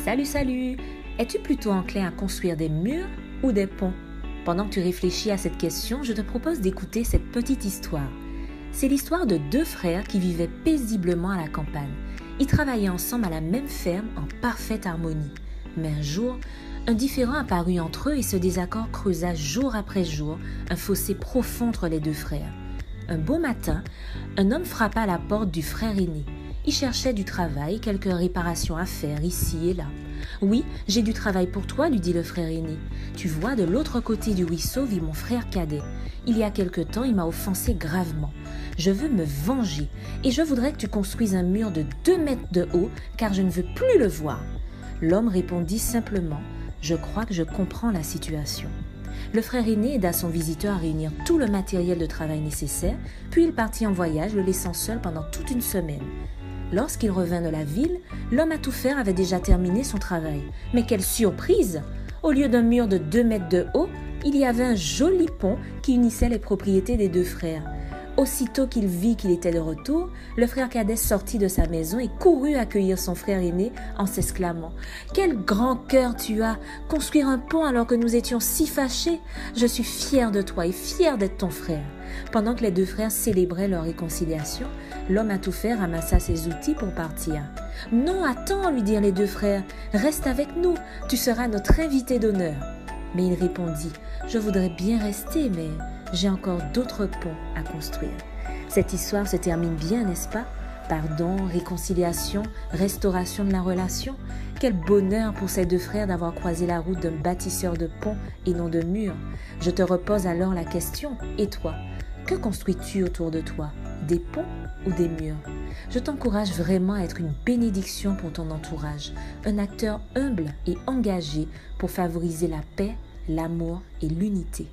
Salut, salut! Es-tu plutôt enclin à construire des murs ou des ponts? Pendant que tu réfléchis à cette question, je te propose d'écouter cette petite histoire. C'est l'histoire de deux frères qui vivaient paisiblement à la campagne. Ils travaillaient ensemble à la même ferme en parfaite harmonie. Mais un jour, un différend apparut entre eux et ce désaccord creusa jour après jour un fossé profond entre les deux frères. Un beau matin, un homme frappa à la porte du frère aîné. Il cherchait du travail, quelques réparations à faire ici et là. « Oui, j'ai du travail pour toi, lui dit le frère aîné. Tu vois, de l'autre côté du ruisseau vit mon frère cadet. Il y a quelque temps, il m'a offensé gravement. Je veux me venger et je voudrais que tu construises un mur de 2 mètres de haut car je ne veux plus le voir. » L'homme répondit simplement « Je crois que je comprends la situation. » Le frère aîné aida son visiteur à réunir tout le matériel de travail nécessaire, puis il partit en voyage, le laissant seul pendant toute une semaine. Lorsqu'il revint de la ville, l'homme à tout faire avait déjà terminé son travail. Mais quelle surprise! Au lieu d'un mur de 2 mètres de haut, il y avait un joli pont qui unissait les propriétés des deux frères. Aussitôt qu'il vit qu'il était de retour, le frère cadet sortit de sa maison et courut accueillir son frère aîné en s'exclamant « Quel grand cœur tu as! Construire un pont alors que nous étions si fâchés! Je suis fier de toi et fier d'être ton frère! » Pendant que les deux frères célébraient leur réconciliation, l'homme à tout faire ramassa ses outils pour partir. « Non, attends, lui dirent les deux frères, reste avec nous, tu seras notre invité d'honneur. » Mais il répondit « Je voudrais bien rester, mais j'ai encore d'autres ponts à construire. » Cette histoire se termine bien, n'est-ce pas? Pardon, réconciliation, restauration de la relation. Quel bonheur pour ces deux frères d'avoir croisé la route d'un bâtisseur de ponts et non de murs. Je te repose alors la question, et toi? Que construis-tu autour de toi? Des ponts ou des murs? Je t'encourage vraiment à être une bénédiction pour ton entourage, un acteur humble et engagé pour favoriser la paix, l'amour et l'unité.